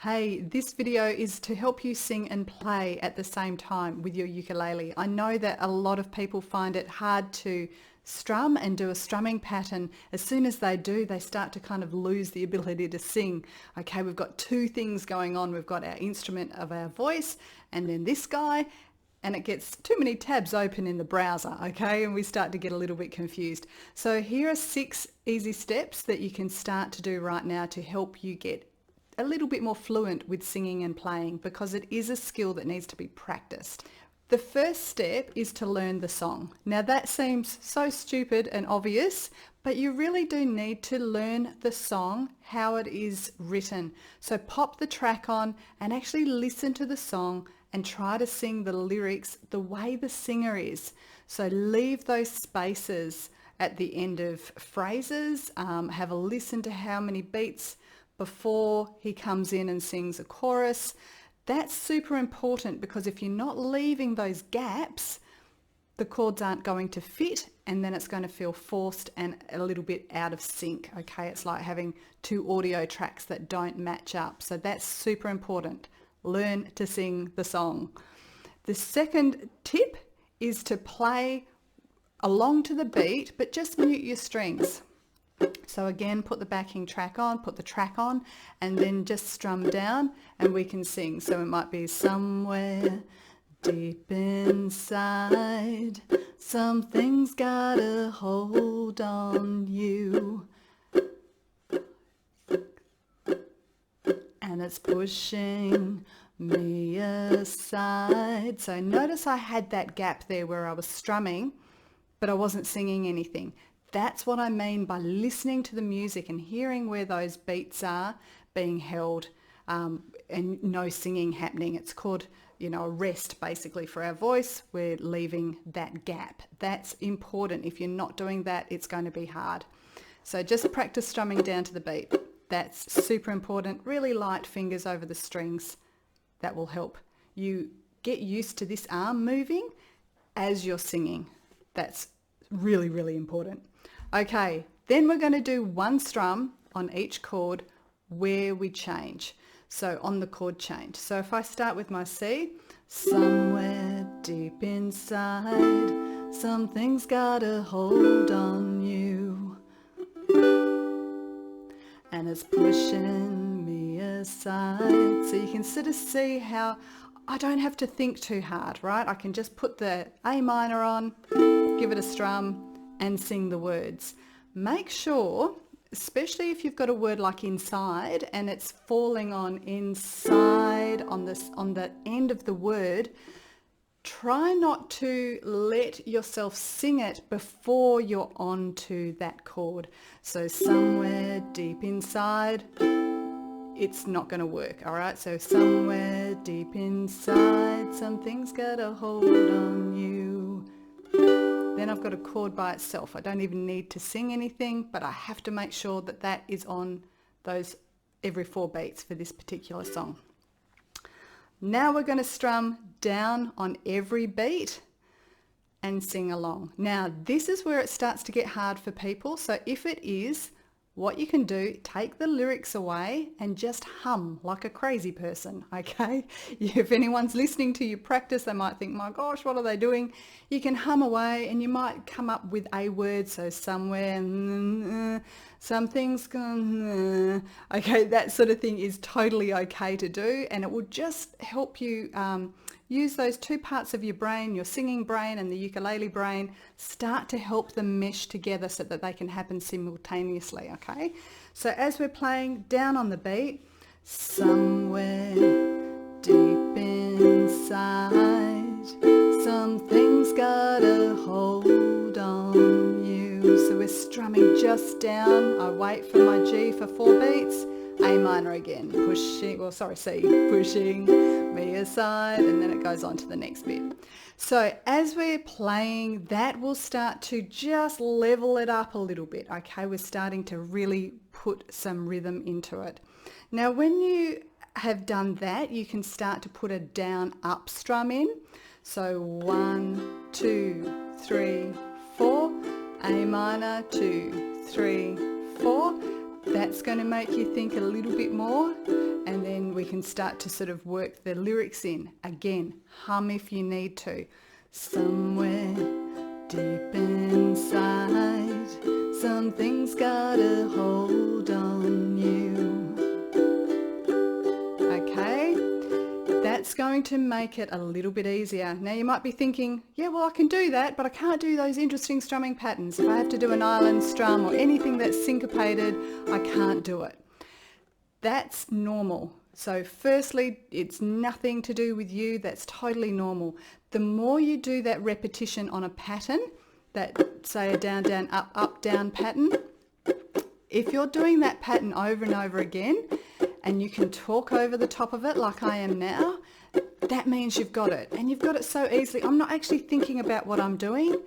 Hey, this video is to help you sing and play at the same time with your ukulele. I know that a lot of people find it hard to strum and do a strumming pattern. As soon as they do, they start to kind of lose the ability to sing. Okay, we've got two things going on. We've got our instrument of our voice and then this guy, and it gets too many tabs open in the browser, okay? And we start to get a little bit confused. So here are 6 easy steps that you can start to do right now to help you get a little bit more fluent with singing and playing, because it is a skill that needs to be practiced. The first step is to learn the song. Now that seems so stupid and obvious, but you really do need to learn the song, how it is written. So pop the track on and actually listen to the song and try to sing the lyrics the way the singer is. So leave those spaces at the end of phrases, have a listen to how many beats before he comes in and sings a chorus. That's super important, because if you're not leaving those gaps, the chords aren't going to fit, and then it's going to feel forced and a little bit out of sync. Okay, it's like having 2 audio tracks that don't match up. So that's super important. Learn to sing the song. The second tip is to play along to the beat, but just mute your strings. So again, put the backing track on, put the track on, and then just strum down and we can sing. So it might be somewhere deep inside, something's got a hold on you, and it's pushing me aside. So notice I had that gap there where I was strumming, but I wasn't singing anything. That's what I mean by listening to the music and hearing where those beats are being held, and no singing happening. It's called, a rest basically for our voice. We're leaving that gap. That's important. If you're not doing that, it's going to be hard. So just practice strumming down to the beat. That's super important. Really light fingers over the strings. That will help you get used to this arm moving as you're singing. That's really, really important. Okay, then we're going to do 1 strum on each chord where we change. So on the chord change. So if I start with my C, somewhere deep inside, something's got a hold on you, and it's pushing me aside. So you can sort of see how I don't have to think too hard, right? I can just put the A minor on, give it a strum, and sing the words. Make sure, especially if you've got a word like inside and it's falling on inside on the end of the word, try not to let yourself sing it before you're on to that chord. So somewhere deep inside, it's not going to work, all right? So somewhere deep inside, something's got a hold on you. Then I've got a chord by itself. I don't even need to sing anything, but I have to make sure that that is on those every 4 beats for this particular song. Now we're going to strum down on every beat and sing along. Now this is where it starts to get hard for people. So if it is, what you can do, take the lyrics away and just hum like a crazy person, okay? If anyone's listening to you practice, they might think, my gosh, what are they doing? You can hum away and you might come up with a word, so somewhere, something's gone, okay, that sort of thing is totally okay to do, and it will just help you use those 2 parts of your brain, your singing brain and the ukulele brain, start to help them mesh together so that they can happen simultaneously, okay? So as we're playing down on the beat, somewhere deep inside, something's got a hold on you. So we're strumming just down. I wait for my G for 4 beats. A minor again, C, pushing me aside, and then it goes on to the next bit. So as we're playing, that will start to just level it up a little bit, okay? We're starting to really put some rhythm into it. Now when you have done that, you can start to put a down up strum in. So 1, 2, 3, 4, A minor, 2, 3, 4. That's going to make you think a little bit more, and then we can start to sort of work the lyrics in. Again, hum if you need to. Somewhere deep inside, something's got a hold on you. Okay, that's going to make it a little bit easier. Now you might be thinking, yeah, well, I can do that, but I can't do those interesting strumming patterns. If I have to do an island strum or anything that's syncopated, I can't do it. That's normal. So firstly, it's nothing to do with you. That's totally normal. The more you do that repetition on a pattern, that say a down, down, up, down pattern, if you're doing that pattern over and over again and you can talk over the top of it like I am now, that means you've got it. And you've got it so easily. I'm not actually thinking about what I'm doing.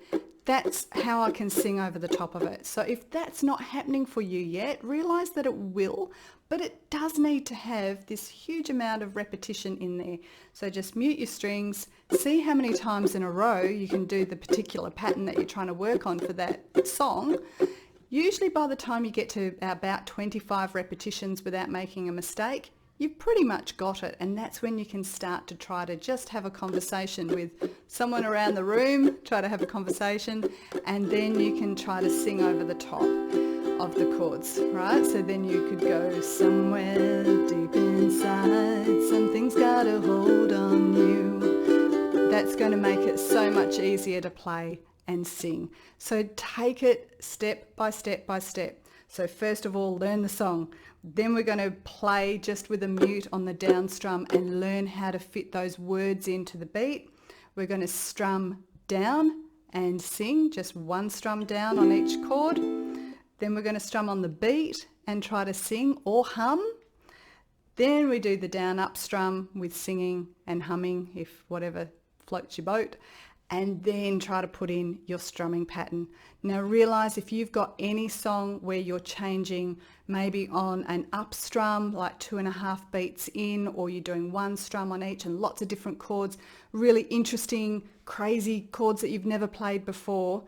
That's how I can sing over the top of it. So if that's not happening for you yet, realize that it will, but it does need to have this huge amount of repetition in there. So just mute your strings, see how many times in a row you can do the particular pattern that you're trying to work on for that song. Usually by the time you get to about 25 repetitions without making a mistake, you've pretty much got it, and that's when you can start to try to just have a conversation with someone around the room, try to have a conversation, and then you can try to sing over the top of the chords, right? So then you could go somewhere deep inside, something's got a hold on you. That's going to make it so much easier to play and sing. So take it step by step by step. So first of all, learn the song. Then we're going to play just with a mute on the down strum and learn how to fit those words into the beat. We're going to strum down and sing, just one strum down on each chord. Then we're going to strum on the beat and try to sing or hum. Then we do the down up strum with singing and humming, if whatever floats your boat. And then try to put in your strumming pattern. Now realize if you've got any song where you're changing maybe on an up strum, like 2.5 beats in, or you're doing one strum on each and lots of different chords, really interesting, crazy chords that you've never played before,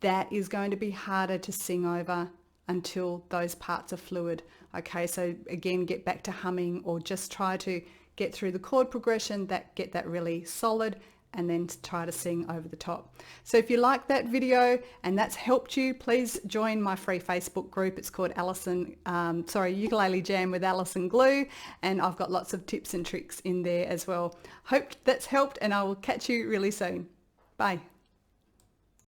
that is going to be harder to sing over until those parts are fluid. Okay, so again, get back to humming or just try to get through the chord progression, get that really solid, and then try to sing over the top. So if you like that video and that's helped you, please join my free Facebook group. It's called Ukulele Jam with Alison Glew, and I've got lots of tips and tricks in there as well. Hope that's helped, and I will catch you really soon. Bye.